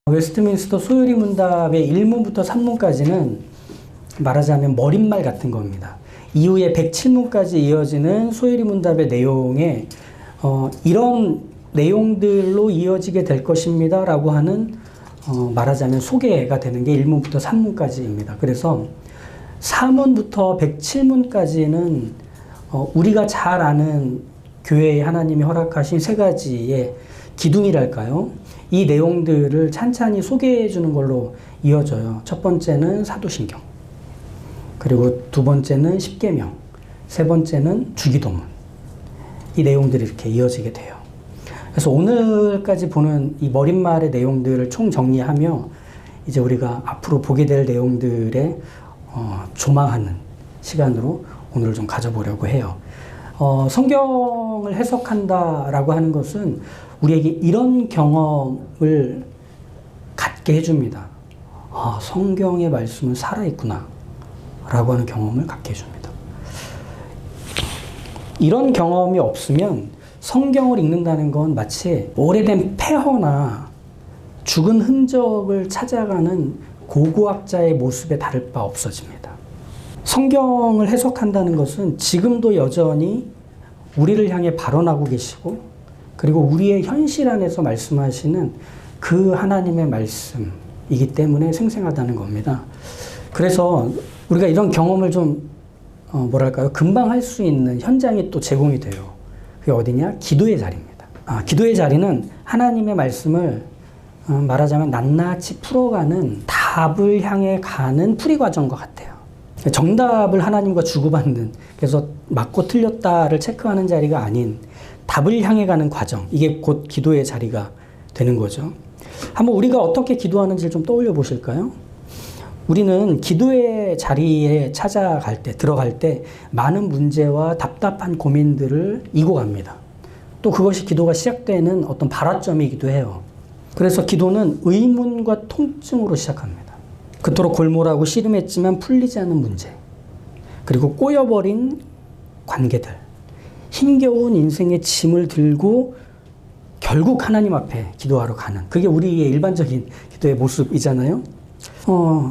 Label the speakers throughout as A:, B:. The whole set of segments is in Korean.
A: 웨스트민스터 소요리 문답의 1문부터 3문까지는 말하자면 머릿말 같은 겁니다. 이후에 107문까지 이어지는 소요리 문답의 내용에 이런 내용들로 이어지게 될 것입니다 라고 하는 말하자면 소개가 되는 게 1문부터 3문까지입니다. 그래서 4문부터 107문까지는 우리가 잘 아는 교회에 하나님이 허락하신 세 가지의 기둥이랄까요? 이 내용들을 찬찬히 소개해 주는 걸로 이어져요. 첫 번째는 사도신경, 그리고 두 번째는 십계명, 세 번째는 주기도문. 이 내용들이 이렇게 이어지게 돼요. 그래서 오늘까지 보는 이 머릿말의 내용들을 총정리하며 이제 우리가 앞으로 보게 될 내용들에 조망하는 시간으로 오늘을 좀 가져보려고 해요. 성경을 해석한다라고 하는 것은 우리에게 이런 경험을 갖게 해줍니다. 성경의 말씀은 살아있구나 라고 하는 경험을 갖게 해줍니다. 이런 경험이 없으면 성경을 읽는다는 건 마치 오래된 폐허나 죽은 흔적을 찾아가는 고고학자의 모습에 다를 바 없어집니다. 성경을 해석한다는 것은 지금도 여전히 우리를 향해 발언하고 계시고, 그리고 우리의 현실 안에서 말씀하시는 그 하나님의 말씀이기 때문에 생생하다는 겁니다. 그래서 우리가 이런 경험을 좀 금방 할 수 있는 현장이 또 제공이 돼요. 그게 어디냐? 기도의 자리입니다. 기도의 자리는 하나님의 말씀을 말하자면 낱낱이 풀어가는 답을 향해 가는 풀이 과정과 같아요. 정답을 하나님과 주고받는, 그래서 맞고 틀렸다를 체크하는 자리가 아닌 답을 향해 가는 과정, 이게 곧 기도의 자리가 되는 거죠. 한번 우리가 어떻게 기도하는지를 좀 떠올려 보실까요? 우리는 기도의 자리에 들어갈 때 많은 문제와 답답한 고민들을 이고 갑니다. 또 그것이 기도가 시작되는 어떤 발화점이기도 해요. 그래서 기도는 의문과 통증으로 시작합니다. 그토록 골몰하고 씨름했지만 풀리지 않는 문제, 그리고 꼬여버린 관계들, 힘겨운 인생의 짐을 들고 결국 하나님 앞에 기도하러 가는, 그게 우리의 일반적인 기도의 모습이잖아요.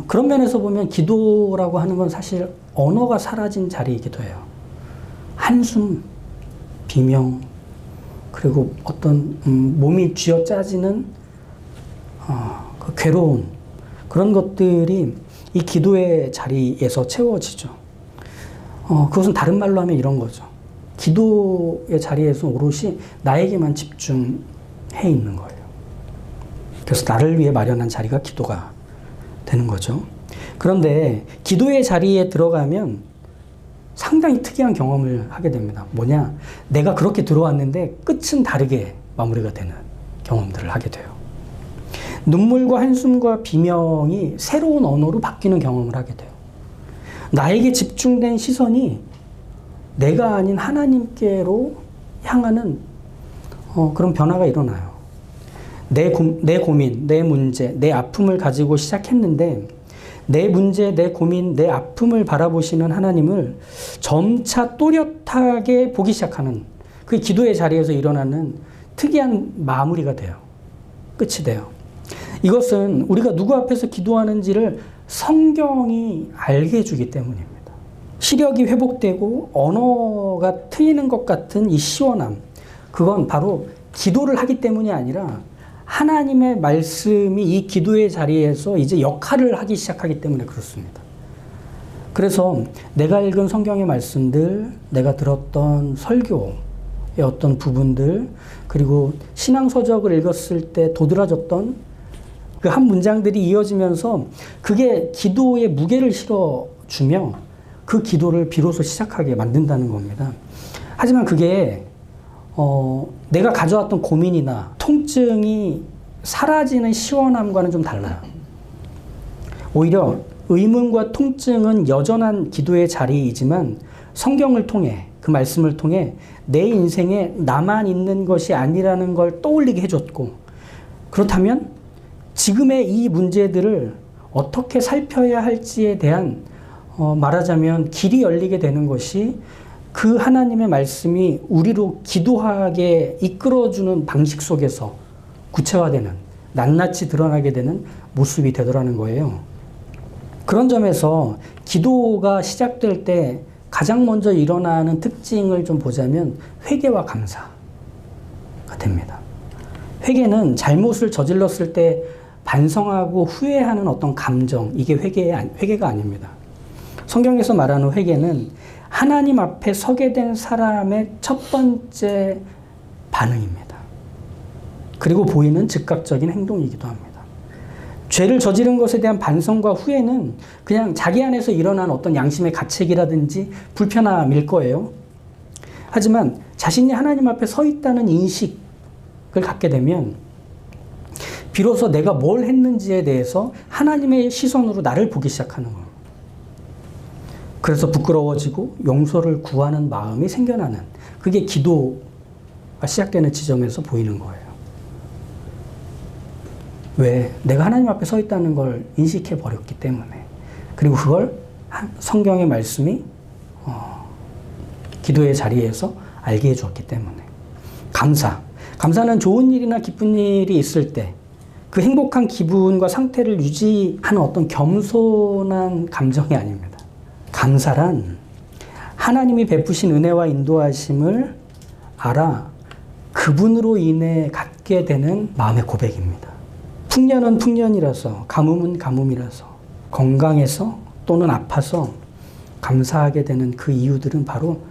A: 그런 면에서 보면 기도라고 하는 건 사실 언어가 사라진 자리이기도 해요. 한숨, 비명, 그리고 어떤 몸이 쥐어짜지는 그 괴로움, 그런 것들이 이 기도의 자리에서 채워지죠. 그것은 다른 말로 하면 이런 거죠. 기도의 자리에서 오롯이 나에게만 집중해 있는 거예요. 그래서 나를 위해 마련한 자리가 기도가 되는 거죠. 그런데 기도의 자리에 들어가면 상당히 특이한 경험을 하게 됩니다. 뭐냐? 내가 그렇게 들어왔는데 끝은 다르게 마무리가 되는 경험들을 하게 돼요. 눈물과 한숨과 비명이 새로운 언어로 바뀌는 경험을 하게 돼요. 나에게 집중된 시선이 내가 아닌 하나님께로 향하는 그런 변화가 일어나요. 내 고민, 내 문제, 내 아픔을 가지고 시작했는데 내 문제, 내 고민, 내 아픔을 바라보시는 하나님을 점차 또렷하게 보기 시작하는, 그 기도의 자리에서 일어나는 특이한 마무리가 돼요. 끝이 돼요. 이것은 우리가 누구 앞에서 기도하는지를 성경이 알게 해주기 때문입니다. 시력이 회복되고 언어가 트이는 것 같은 이 시원함, 그건 바로 기도를 하기 때문이 아니라 하나님의 말씀이 이 기도의 자리에서 이제 역할을 하기 시작하기 때문에 그렇습니다. 그래서 내가 읽은 성경의 말씀들, 내가 들었던 설교의 어떤 부분들, 그리고 신앙서적을 읽었을 때 도드라졌던 그 한 문장들이 이어지면서 그게 기도의 무게를 실어주며 그 기도를 비로소 시작하게 만든다는 겁니다. 하지만 그게 내가 가져왔던 고민이나 통증이 사라지는 시원함과는 좀 달라요. 오히려 의문과 통증은 여전한 기도의 자리이지만 성경을 통해, 그 말씀을 통해 내 인생에 나만 있는 것이 아니라는 걸 떠올리게 해줬고, 그렇다면 지금의 이 문제들을 어떻게 살펴야 할지에 대한 말하자면 길이 열리게 되는 것이 그 하나님의 말씀이 우리로 기도하게 이끌어주는 방식 속에서 구체화되는 낱낱이 드러나게 되는 모습이 되더라는 거예요. 그런 점에서 기도가 시작될 때 가장 먼저 일어나는 특징을 좀 보자면 회개와 감사가 됩니다. 회개는 잘못을 저질렀을 때 반성하고 후회하는 어떤 감정, 이게 회개가 아닙니다. 성경에서 말하는 회개는 하나님 앞에 서게 된 사람의 첫 번째 반응입니다. 그리고 보이는 즉각적인 행동이기도 합니다. 죄를 저지른 것에 대한 반성과 후회는 그냥 자기 안에서 일어난 어떤 양심의 가책이라든지 불편함일 거예요. 하지만 자신이 하나님 앞에 서 있다는 인식을 갖게 되면 비로소 내가 뭘 했는지에 대해서 하나님의 시선으로 나를 보기 시작하는 거예요. 그래서 부끄러워지고 용서를 구하는 마음이 생겨나는, 그게 기도가 시작되는 지점에서 보이는 거예요. 왜? 내가 하나님 앞에 서 있다는 걸 인식해 버렸기 때문에. 그리고 그걸 성경의 말씀이 기도의 자리에서 알게 해주었기 때문에. 감사는 좋은 일이나 기쁜 일이 있을 때 그 행복한 기분과 상태를 유지하는 어떤 겸손한 감정이 아닙니다. 감사란 하나님이 베푸신 은혜와 인도하심을 알아 그분으로 인해 갖게 되는 마음의 고백입니다. 풍년은 풍년이라서, 가뭄은 가뭄이라서, 건강해서 또는 아파서 감사하게 되는 그 이유들은 바로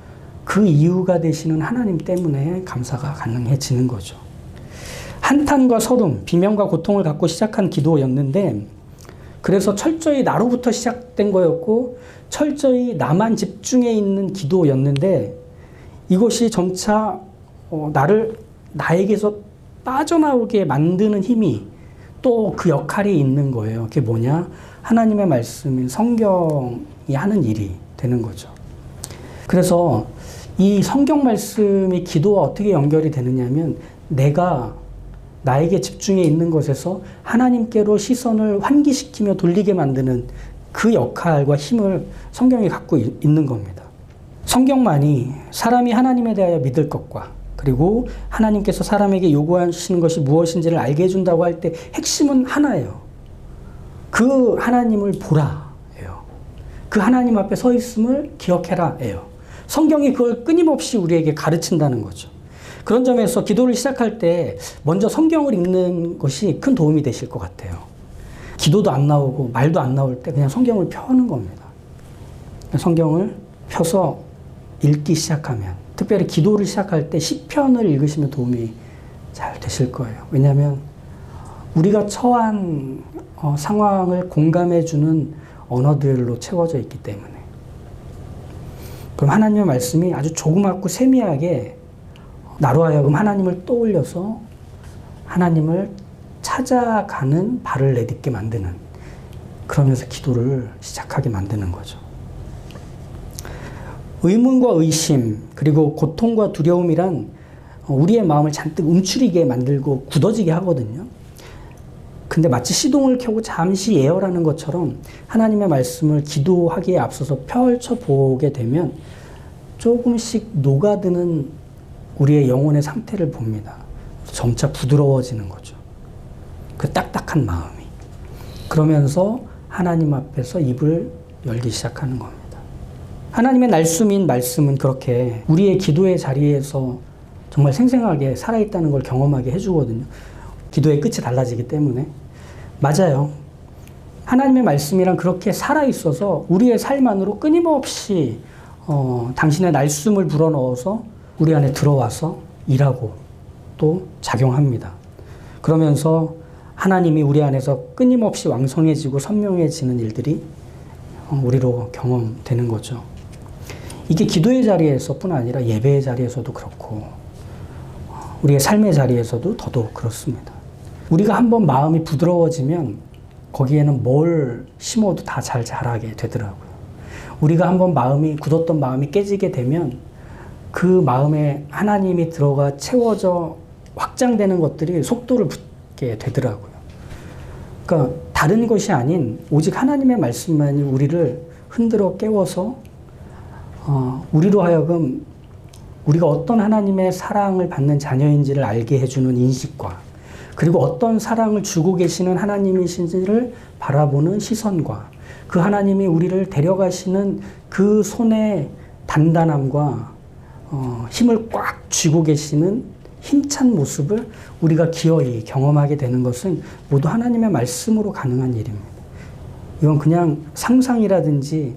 A: 그 이유가 되시는 하나님 때문에 감사가 가능해지는 거죠. 한탄과 서름, 비명과 고통을 갖고 시작한 기도였는데, 그래서 철저히 나로부터 시작된 거였고 철저히 나만 집중해 있는 기도였는데, 이것이 점차 나에게서 빠져나오게 만드는 힘이 또 그 역할이 있는 거예요. 그게 뭐냐? 하나님의 말씀인 성경이 하는 일이 되는 거죠. 그래서 이 성경 말씀이 기도와 어떻게 연결이 되느냐면, 내가 나에게 집중해 있는 것에서 하나님께로 시선을 환기시키며 돌리게 만드는 그 역할과 힘을 성경이 갖고 있는 겁니다. 성경만이 사람이 하나님에 대하여 믿을 것과, 그리고 하나님께서 사람에게 요구하시는 것이 무엇인지를 알게 해준다고 할 때 핵심은 하나예요. 그 하나님을 보라예요. 그 하나님 앞에 서 있음을 기억해라예요. 성경이 그걸 끊임없이 우리에게 가르친다는 거죠. 그런 점에서 기도를 시작할 때 먼저 성경을 읽는 것이 큰 도움이 되실 것 같아요. 기도도 안 나오고 말도 안 나올 때 그냥 성경을 펴는 겁니다. 성경을 펴서 읽기 시작하면, 특별히 기도를 시작할 때 시편을 읽으시면 도움이 잘 되실 거예요. 왜냐하면 우리가 처한 상황을 공감해주는 언어들로 채워져 있기 때문에. 그럼 하나님의 말씀이 아주 조그맣고 세미하게 나로 하여금 하나님을 떠올려서 하나님을 찾아가는 발을 내딛게 만드는, 그러면서 기도를 시작하게 만드는 거죠. 의문과 의심, 그리고 고통과 두려움이란 우리의 마음을 잔뜩 움츠리게 만들고 굳어지게 하거든요. 근데 마치 시동을 켜고 잠시 예열하는 것처럼 하나님의 말씀을 기도하기에 앞서서 펼쳐보게 되면 조금씩 녹아드는 우리의 영혼의 상태를 봅니다. 점차 부드러워지는 거죠. 그 딱딱한 마음이. 그러면서 하나님 앞에서 입을 열기 시작하는 겁니다. 하나님의 날숨인 말씀은 그렇게 우리의 기도의 자리에서 정말 생생하게 살아있다는 걸 경험하게 해주거든요. 기도의 끝이 달라지기 때문에. 맞아요. 하나님의 말씀이란 그렇게 살아있어서 우리의 삶 안으로 끊임없이 당신의 날숨을 불어넣어서 우리 안에 들어와서 일하고 또 작용합니다. 그러면서 하나님이 우리 안에서 끊임없이 왕성해지고 선명해지는 일들이 우리로 경험되는 거죠. 이게 기도의 자리에서뿐 아니라 예배의 자리에서도 그렇고 우리의 삶의 자리에서도 더더욱 그렇습니다. 우리가 한번 마음이 부드러워지면 거기에는 뭘 심어도 다 잘 자라게 되더라고요. 우리가 한번 굳었던 마음이 깨지게 되면 그 마음에 하나님이 들어가 채워져 확장되는 것들이 속도를 붙게 되더라고요. 그러니까 다른 것이 아닌 오직 하나님의 말씀만이 우리를 흔들어 깨워서 우리로 하여금 우리가 어떤 하나님의 사랑을 받는 자녀인지를 알게 해주는 인식과, 그리고 어떤 사랑을 주고 계시는 하나님이신지를 바라보는 시선과 그 하나님이 우리를 데려가시는 그 손의 단단함과 힘을 꽉 쥐고 계시는 힘찬 모습을 우리가 기어이 경험하게 되는 것은 모두 하나님의 말씀으로 가능한 일입니다. 이건 그냥 상상이라든지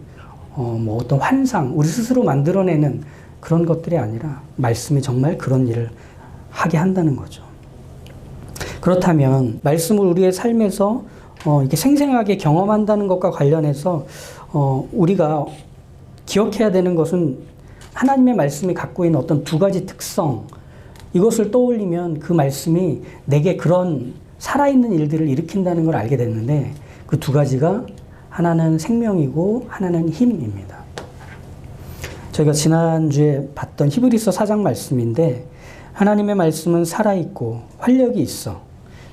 A: 뭐 어떤 환상, 우리 스스로 만들어내는 그런 것들이 아니라 말씀이 정말 그런 일을 하게 한다는 거죠. 그렇다면 말씀을 우리의 삶에서 이렇게 생생하게 경험한다는 것과 관련해서 우리가 기억해야 되는 것은 하나님의 말씀이 갖고 있는 어떤 두 가지 특성, 이것을 떠올리면 그 말씀이 내게 그런 살아있는 일들을 일으킨다는 걸 알게 됐는데 그 두 가지가 하나는 생명이고 하나는 힘입니다. 저희가 지난주에 봤던 히브리서 4장 말씀인데 하나님의 말씀은 살아있고 활력이 있어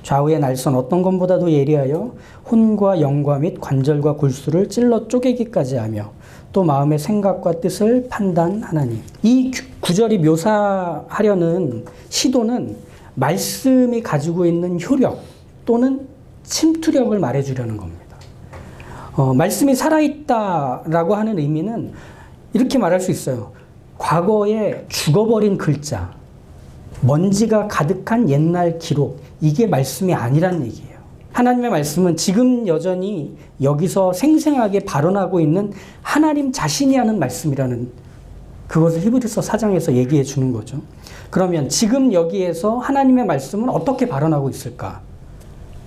A: 좌우의 날선 어떤 것보다도 예리하여 혼과 영과 및 관절과 골수를 찔러 쪼개기까지 하며 또 마음의 생각과 뜻을 판단하나니. 이 구절이 묘사하려는 시도는 말씀이 가지고 있는 효력 또는 침투력을 말해주려는 겁니다. 말씀이 살아있다라고 하는 의미는 이렇게 말할 수 있어요. 과거에 죽어버린 글자, 먼지가 가득한 옛날 기록, 이게 말씀이 아니란 얘기예요. 하나님의 말씀은 지금 여전히 여기서 생생하게 발언하고 있는 하나님 자신이 하는 말씀이라는 그것을 히브리서 4장에서 얘기해 주는 거죠. 그러면 지금 여기에서 하나님의 말씀은 어떻게 발언하고 있을까?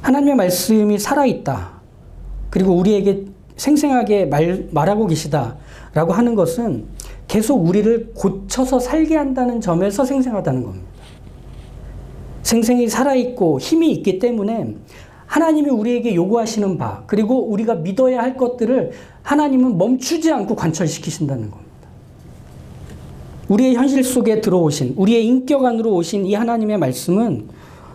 A: 하나님의 말씀이 살아있다. 그리고 우리에게 생생하게 말하고 계시다라고 하는 것은 계속 우리를 고쳐서 살게 한다는 점에서 생생하다는 겁니다. 생생히 살아있고 힘이 있기 때문에 하나님이 우리에게 요구하시는 바, 그리고 우리가 믿어야 할 것들을 하나님은 멈추지 않고 관철시키신다는 겁니다. 우리의 현실 속에 들어오신, 우리의 인격 안으로 오신 이 하나님의 말씀은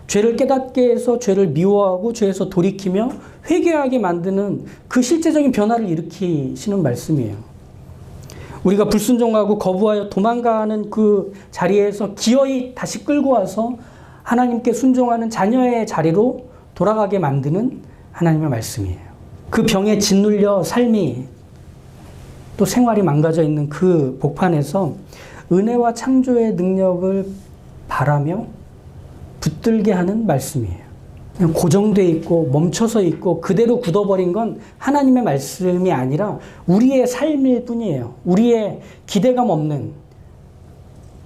A: 죄를 깨닫게 해서 죄를 미워하고 죄에서 돌이키며 회개하게 만드는 그 실제적인 변화를 일으키시는 말씀이에요. 우리가 불순종하고 거부하여 도망가는 그 자리에서 기어이 다시 끌고 와서 하나님께 순종하는 자녀의 자리로 돌아가게 만드는 하나님의 말씀이에요. 그 병에 짓눌려 삶이 또 생활이 망가져 있는 그 복판에서 은혜와 창조의 능력을 바라며 붙들게 하는 말씀이에요. 그냥 고정되어 있고 멈춰서 있고 그대로 굳어버린 건 하나님의 말씀이 아니라 우리의 삶일 뿐이에요. 우리의 기대감 없는,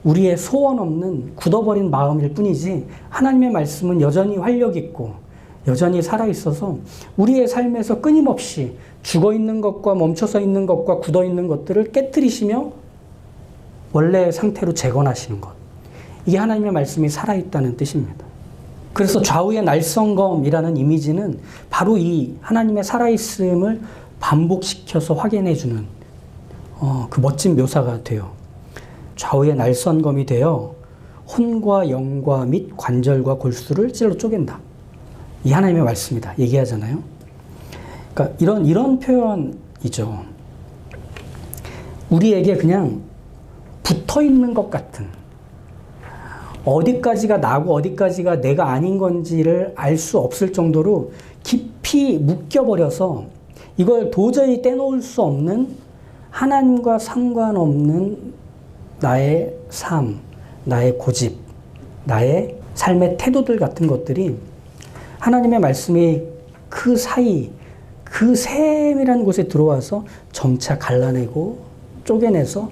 A: 우리의 소원 없는 굳어버린 마음일 뿐이지 하나님의 말씀은 여전히 활력 있고 여전히 살아있어서 우리의 삶에서 끊임없이 죽어있는 것과 멈춰서 있는 것과 굳어있는 것들을 깨트리시며 원래의 상태로 재건하시는 것. 이게 하나님의 말씀이 살아있다는 뜻입니다. 그래서 좌우의 날성검이라는 이미지는 바로 이 하나님의 살아있음을 반복시켜서 확인해주는 그 멋진 묘사가 돼요. 좌우의 날선검이 되어 혼과 영과 및 관절과 골수를 찔러 쪼갠다. 이 하나님의 말씀이다. 얘기하잖아요. 그러니까 이런 표현이죠. 우리에게 그냥 붙어 있는 것 같은, 어디까지가 나고 어디까지가 내가 아닌 건지를 알 수 없을 정도로 깊이 묶여버려서 이걸 도저히 떼놓을 수 없는 하나님과 상관없는 나의 삶, 나의 고집, 나의 삶의 태도들 같은 것들이 하나님의 말씀이 그 사이, 그 셈이라는 곳에 들어와서 점차 갈라내고 쪼개내서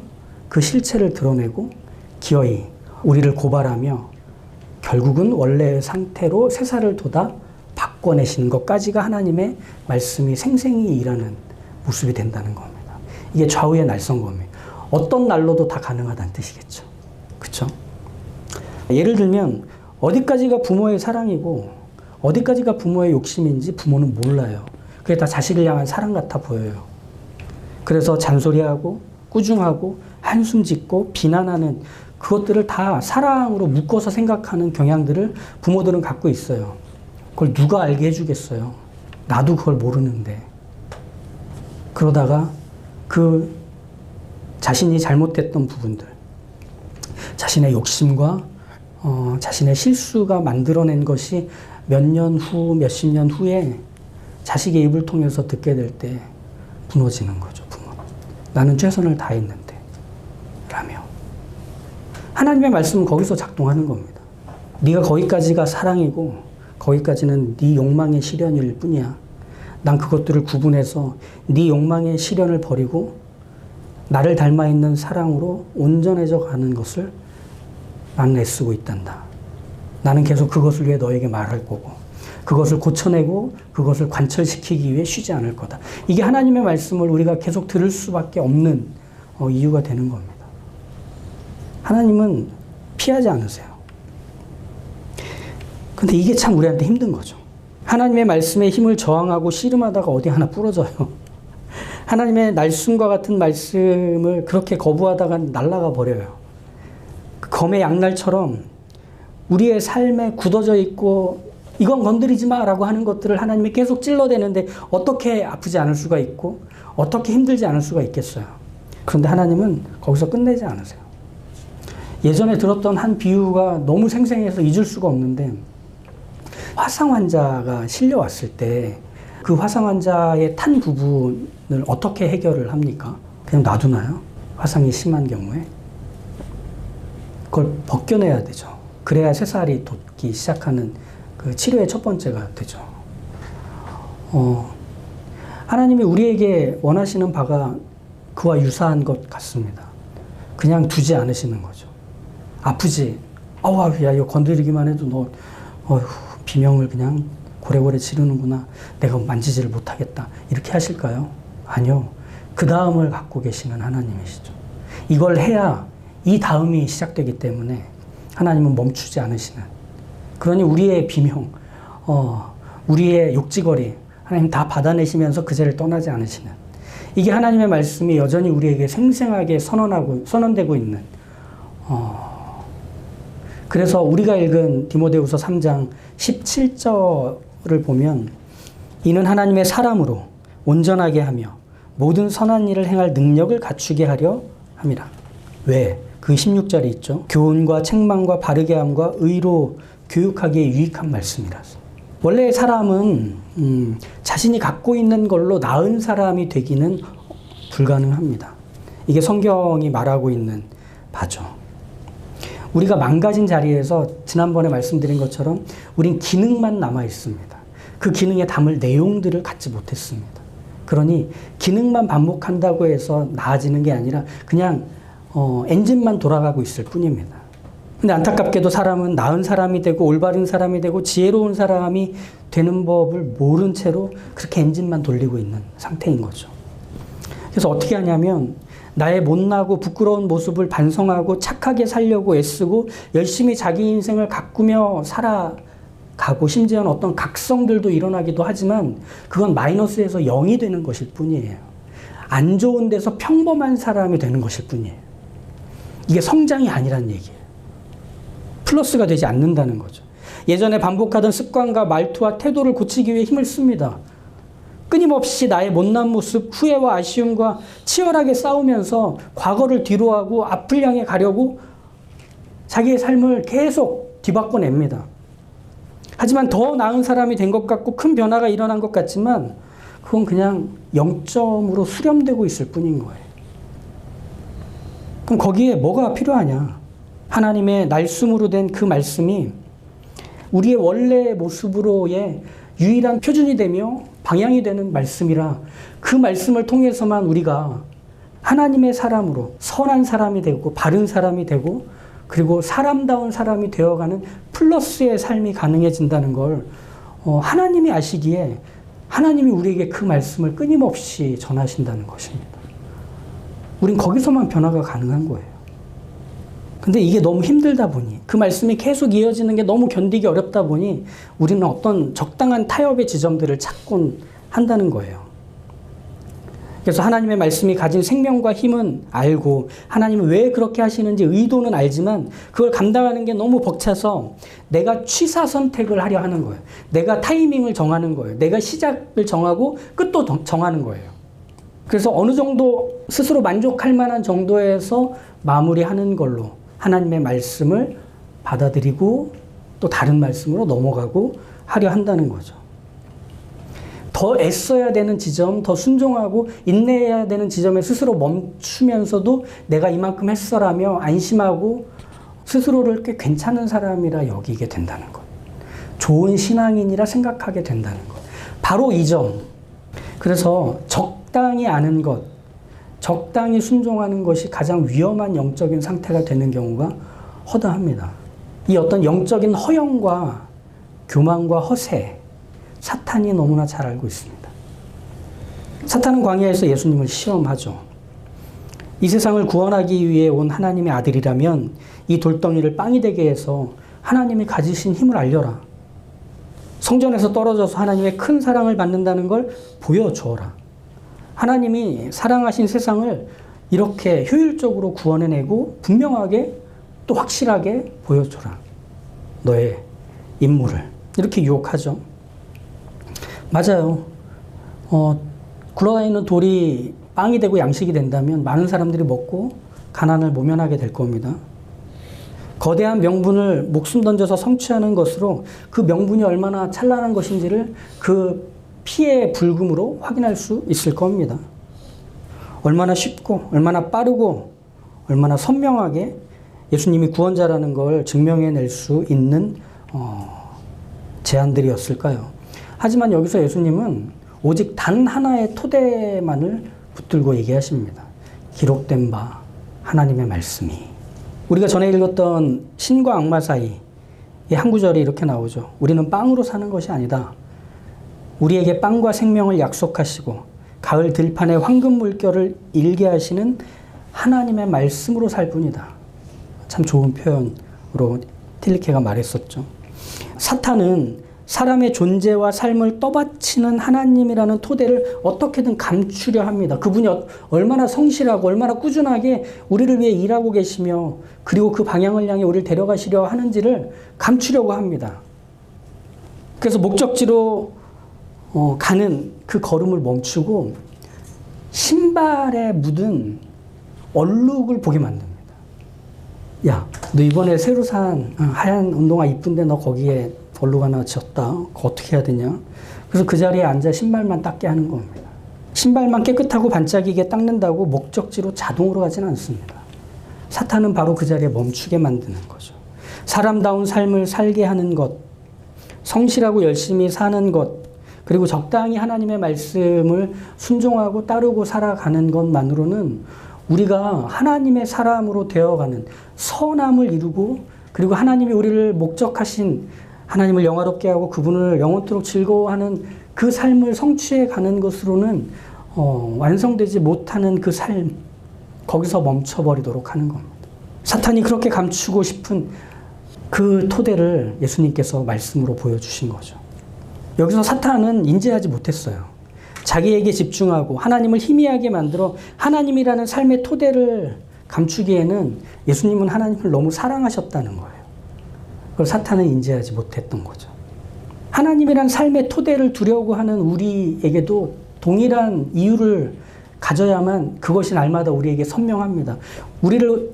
A: 그 실체를 드러내고 기어이 우리를 고발하며 결국은 원래의 상태로 새살을 돋아 바꿔내시는 것까지가 하나님의 말씀이 생생히 일하는 모습이 된다는 겁니다. 이게 좌우의 날성검이에요. 어떤 날로도 다 가능하다는 뜻이겠죠. 그렇죠? 예를 들면 어디까지가 부모의 사랑이고 어디까지가 부모의 욕심인지 부모는 몰라요. 그게 다 자식을 향한 사랑 같아 보여요. 그래서 잔소리하고 꾸중하고 한숨 짓고 비난하는 그것들을 다 사랑으로 묶어서 생각하는 경향들을 부모들은 갖고 있어요. 그걸 누가 알게 해주겠어요. 나도 그걸 모르는데. 그러다가 그 자신이 잘못했던 부분들, 자신의 욕심과 자신의 실수가 만들어낸 것이 몇 년 후, 몇십 년 후에 자식의 입을 통해서 듣게 될 때 무너지는 거죠, 부모. 나는 최선을 다했는데. 라며. 하나님의 말씀은 거기서 작동하는 겁니다. 네가 거기까지가 사랑이고 거기까지는 네 욕망의 실현일 뿐이야. 난 그것들을 구분해서 네 욕망의 실현을 버리고 나를 닮아있는 사랑으로 온전해져 가는 것을 나는 애쓰고 있단다. 나는 계속 그것을 위해 너에게 말할 거고 그것을 고쳐내고 그것을 관철시키기 위해 쉬지 않을 거다. 이게 하나님의 말씀을 우리가 계속 들을 수밖에 없는 이유가 되는 겁니다. 하나님은 피하지 않으세요. 근데 이게 참 우리한테 힘든 거죠. 하나님의 말씀에 힘을 저항하고 씨름하다가 어디 하나 부러져요. 하나님의 날숨과 같은 말씀을 그렇게 거부하다가 날아가 버려요. 그 검의 양날처럼 우리의 삶에 굳어져 있고 이건 건드리지 마라고 하는 것들을 하나님이 계속 찔러대는데 어떻게 아프지 않을 수가 있고 어떻게 힘들지 않을 수가 있겠어요. 그런데 하나님은 거기서 끝내지 않으세요. 예전에 들었던 한 비유가 너무 생생해서 잊을 수가 없는데 화상 환자가 실려왔을 때 그 화상 환자의 탄 부분을 어떻게 해결을 합니까? 그냥 놔두나요? 화상이 심한 경우에? 그걸 벗겨내야 되죠. 그래야 새살이 돋기 시작하는 그 치료의 첫 번째가 되죠. 하나님이 우리에게 원하시는 바가 그와 유사한 것 같습니다. 그냥 두지 않으시는 거죠. 아프지? 야, 이거 건드리기만 해도 너, 비명을 그냥 고래고래 지르는구나. 내가 만지지를 못하겠다. 이렇게 하실까요? 아니요. 그 다음을 갖고 계시는 하나님이시죠. 이걸 해야 이 다음이 시작되기 때문에 하나님은 멈추지 않으시는. 그러니 우리의 비명, 우리의 욕지거리, 하나님 다 받아내시면서 그 죄를 떠나지 않으시는. 이게 하나님의 말씀이 여전히 우리에게 생생하게 선언되고 있는. 그래서 우리가 읽은 디모데후서 3장 17절을 보면 이는 하나님의 사람으로 온전하게 하며 모든 선한 일을 행할 능력을 갖추게 하려 함이라. 왜? 그 16절이 있죠. 교훈과 책망과 바르게 함과 의로 교육하기에 유익한 말씀이라서. 원래 사람은 자신이 갖고 있는 걸로 나은 사람이 되기는 불가능합니다. 이게 성경이 말하고 있는 바죠. 우리가 망가진 자리에서 지난번에 말씀드린 것처럼 우린 기능만 남아 있습니다. 그 기능에 담을 내용들을 갖지 못했습니다. 그러니 기능만 반복한다고 해서 나아지는 게 아니라 그냥 엔진만 돌아가고 있을 뿐입니다. 근데 안타깝게도 사람은 나은 사람이 되고 올바른 사람이 되고 지혜로운 사람이 되는 법을 모른 채로 그렇게 엔진만 돌리고 있는 상태인 거죠. 그래서 어떻게 하냐면 나의 못나고 부끄러운 모습을 반성하고 착하게 살려고 애쓰고 열심히 자기 인생을 가꾸며 살아가고 심지어는 어떤 각성들도 일어나기도 하지만 그건 마이너스에서 0이 되는 것일 뿐이에요. 안 좋은 데서 평범한 사람이 되는 것일 뿐이에요. 이게 성장이 아니란 얘기예요. 플러스가 되지 않는다는 거죠. 예전에 반복하던 습관과 말투와 태도를 고치기 위해 힘을 씁니다. 끊임없이 나의 못난 모습, 후회와 아쉬움과 치열하게 싸우면서 과거를 뒤로하고 앞을 향해 가려고 자기의 삶을 계속 뒤바꿔냅니다. 하지만 더 나은 사람이 된 것 같고 큰 변화가 일어난 것 같지만 그건 그냥 0점으로 수렴되고 있을 뿐인 거예요. 그럼 거기에 뭐가 필요하냐? 하나님의 날숨으로 된 그 말씀이 우리의 원래 모습으로의 유일한 표준이 되며 방향이 되는 말씀이라 그 말씀을 통해서만 우리가 하나님의 사람으로 선한 사람이 되고 바른 사람이 되고 그리고 사람다운 사람이 되어가는 플러스의 삶이 가능해진다는 걸 하나님이 아시기에 하나님이 우리에게 그 말씀을 끊임없이 전하신다는 것입니다. 우린 거기서만 변화가 가능한 거예요. 근데 이게 너무 힘들다 보니 그 말씀이 계속 이어지는 게 너무 견디기 어렵다 보니 우리는 어떤 적당한 타협의 지점들을 찾곤 한다는 거예요. 그래서 하나님의 말씀이 가진 생명과 힘은 알고 하나님은 왜 그렇게 하시는지 의도는 알지만 그걸 감당하는 게 너무 벅차서 내가 취사 선택을 하려 하는 거예요. 내가 타이밍을 정하는 거예요. 내가 시작을 정하고 끝도 정하는 거예요. 그래서 어느 정도 스스로 만족할 만한 정도에서 마무리하는 걸로 하나님의 말씀을 받아들이고 또 다른 말씀으로 넘어가고 하려 한다는 거죠. 더 애써야 되는 지점, 더 순종하고 인내해야 되는 지점에 스스로 멈추면서도 내가 이만큼 했어라며 안심하고 스스로를 꽤 괜찮은 사람이라 여기게 된다는 것. 좋은 신앙인이라 생각하게 된다는 것. 바로 이 점. 그래서 적당히 아는 것, 적당히 순종하는 것이 가장 위험한 영적인 상태가 되는 경우가 허다합니다. 이 어떤 영적인 허영과 교만과 허세, 사탄이 너무나 잘 알고 있습니다. 사탄은 광야에서 예수님을 시험하죠. 이 세상을 구원하기 위해 온 하나님의 아들이라면 이 돌덩이를 빵이 되게 해서 하나님이 가지신 힘을 알려라. 성전에서 떨어져서 하나님의 큰 사랑을 받는다는 걸 보여주어라. 하나님이 사랑하신 세상을 이렇게 효율적으로 구원해내고 분명하게 또 확실하게 보여줘라. 너의 임무를. 이렇게 유혹하죠. 맞아요. 굴러다니는 돌이 빵이 되고 양식이 된다면 많은 사람들이 먹고 가난을 모면하게 될 겁니다. 거대한 명분을 목숨 던져서 성취하는 것으로 그 명분이 얼마나 찬란한 것인지를 그 피의 불금으로 확인할 수 있을 겁니다. 얼마나 쉽고 얼마나 빠르고 얼마나 선명하게 예수님이 구원자라는 걸 증명해낼 수 있는 제안들이었을까요? 하지만 여기서 예수님은 오직 단 하나의 토대만을 붙들고 얘기하십니다. 기록된 바 하나님의 말씀이. 우리가 전에 읽었던 신과 악마 사이의 한 구절이 이렇게 나오죠. 우리는 빵으로 사는 것이 아니다. 우리에게 빵과 생명을 약속하시고 가을 들판의 황금 물결을 일게 하시는 하나님의 말씀으로 살 뿐이다. 참 좋은 표현으로 틸리케가 말했었죠. 사탄은 사람의 존재와 삶을 떠받치는 하나님이라는 토대를 어떻게든 감추려 합니다. 그분이 얼마나 성실하고 얼마나 꾸준하게 우리를 위해 일하고 계시며 그리고 그 방향을 향해 우리를 데려가시려 하는지를 감추려고 합니다. 그래서 목적지로 가는 그 걸음을 멈추고 신발에 묻은 얼룩을 보게 만듭니다. 야, 너 이번에 새로 산 하얀 운동화 이쁜데 너 거기에 얼룩 하나 지었다. 그거 어떻게 해야 되냐? 그래서 그 자리에 앉아 신발만 닦게 하는 겁니다. 신발만 깨끗하고 반짝이게 닦는다고 목적지로 자동으로 가지는 않습니다. 사탄은 바로 그 자리에 멈추게 만드는 거죠. 사람다운 삶을 살게 하는 것, 성실하고 열심히 사는 것, 그리고 적당히 하나님의 말씀을 순종하고 따르고 살아가는 것만으로는 우리가 하나님의 사람으로 되어가는 선함을 이루고 그리고 하나님이 우리를 목적하신 하나님을 영화롭게 하고 그분을 영원토록 즐거워하는 그 삶을 성취해 가는 것으로는 완성되지 못하는 그 삶, 거기서 멈춰버리도록 하는 겁니다. 사탄이 그렇게 감추고 싶은 그 토대를 예수님께서 말씀으로 보여주신 거죠. 여기서 사탄은 인지하지 못했어요. 자기에게 집중하고 하나님을 희미하게 만들어 하나님이라는 삶의 토대를 감추기에는 예수님은 하나님을 너무 사랑하셨다는 거예요. 그걸 사탄은 인지하지 못했던 거죠. 하나님이란 삶의 토대를 두려고 하는 우리에게도 동일한 이유를 가져야만 그것이 날마다 우리에게 선명합니다. 우리를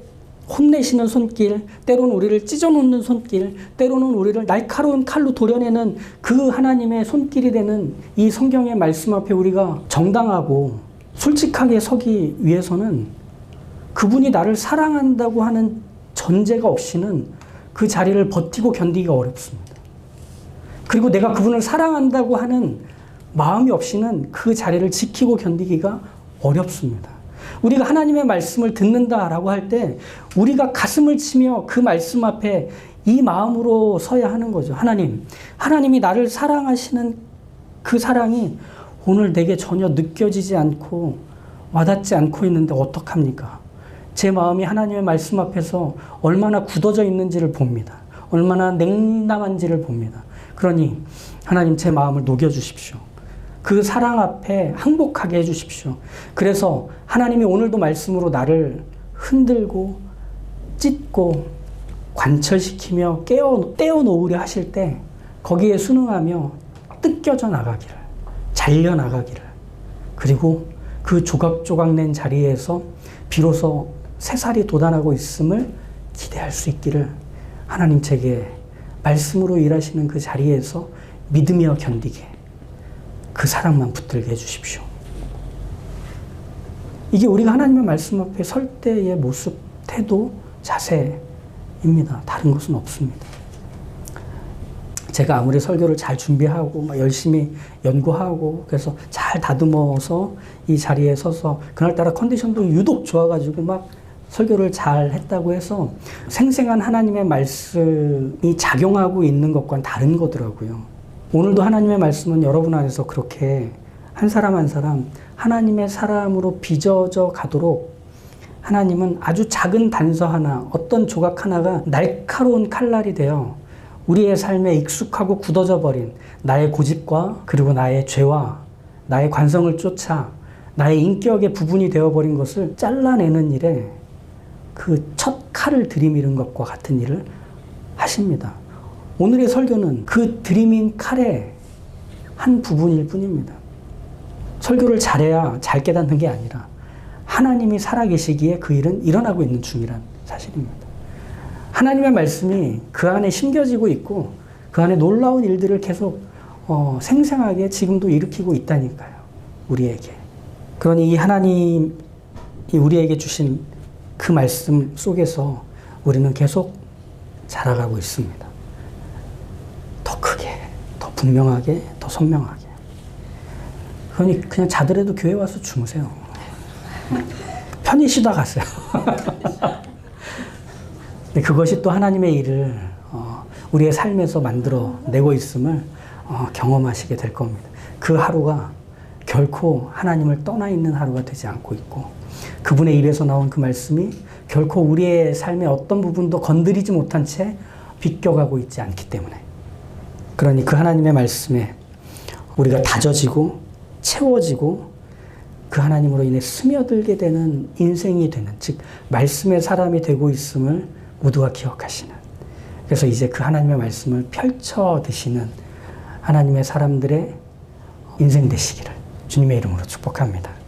A: 혼내시는 손길, 때로는 우리를 찢어놓는 손길, 때로는 우리를 날카로운 칼로 도려내는 그 하나님의 손길이 되는 이 성경의 말씀 앞에 우리가 정당하고 솔직하게 서기 위해서는 그분이 나를 사랑한다고 하는 전제가 없이는 그 자리를 버티고 견디기가 어렵습니다. 그리고 내가 그분을 사랑한다고 하는 마음이 없이는 그 자리를 지키고 견디기가 어렵습니다. 우리가 하나님의 말씀을 듣는다라고 할 때 우리가 가슴을 치며 그 말씀 앞에 이 마음으로 서야 하는 거죠. 하나님이 나를 사랑하시는 그 사랑이 오늘 내게 전혀 느껴지지 않고 와닿지 않고 있는데 어떡합니까? 제 마음이 하나님의 말씀 앞에서 얼마나 굳어져 있는지를 봅니다. 얼마나 냉담한지를 봅니다. 그러니 하나님 제 마음을 녹여주십시오. 그 사랑 앞에 항복하게 해주십시오. 그래서 하나님이 오늘도 말씀으로 나를 흔들고 찢고 관철시키며 떼어놓으려 하실 때 거기에 순응하며 뜯겨져 나가기를, 잘려 나가기를, 그리고 그 조각조각 낸 자리에서 비로소 새살이 돋아나고 있음을 기대할 수 있기를 하나님 제게 말씀으로 일하시는 그 자리에서 믿으며 견디게 그 사랑만 붙들게 해주십시오. 이게 우리가 하나님의 말씀 앞에 설 때의 모습, 태도, 자세입니다. 다른 것은 없습니다. 제가 아무리 설교를 잘 준비하고 막 열심히 연구하고 그래서 잘 다듬어서 이 자리에 서서 그날따라 컨디션도 유독 좋아가지고 막 설교를 잘 했다고 해서 생생한 하나님의 말씀이 작용하고 있는 것과는 다른 거더라고요. 오늘도 하나님의 말씀은 여러분 안에서 그렇게 한 사람 한 사람 하나님의 사람으로 빚어져 가도록 하나님은 아주 작은 단서 하나, 어떤 조각 하나가 날카로운 칼날이 되어 우리의 삶에 익숙하고 굳어져 버린 나의 고집과 그리고 나의 죄와 나의 관성을 쫓아 나의 인격의 부분이 되어버린 것을 잘라내는 일에 그 첫 칼을 들이미는 것과 같은 일을 하십니다. 오늘의 설교는 그 들이민 칼의 한 부분일 뿐입니다. 설교를 잘해야 잘 깨닫는 게 아니라 하나님이 살아계시기에 그 일은 일어나고 있는 중이란 사실입니다. 하나님의 말씀이 그 안에 심겨지고 있고 그 안에 놀라운 일들을 계속 생생하게 지금도 일으키고 있다니까요. 우리에게. 그러니 이 하나님이 우리에게 주신 그 말씀 속에서 우리는 계속 자라가고 있습니다. 더 크게, 더 분명하게, 더 선명하게. 그러니 그냥 자더라도 교회 와서 주무세요. 편히 쉬다 가세요. 근데 그것이 또 하나님의 일을 우리의 삶에서 만들어내고 있음을 경험하시게 될 겁니다. 그 하루가 결코 하나님을 떠나 있는 하루가 되지 않고 있고 그분의 입에서 나온 그 말씀이 결코 우리의 삶의 어떤 부분도 건드리지 못한 채 비껴가고 있지 않기 때문에 그러니 그 하나님의 말씀에 우리가 다져지고 채워지고 그 하나님으로 인해 스며들게 되는 인생이 되는 즉 말씀의 사람이 되고 있음을 모두가 기억하시는 그래서 이제 그 하나님의 말씀을 펼쳐 드시는 하나님의 사람들의 인생 되시기를 주님의 이름으로 축복합니다.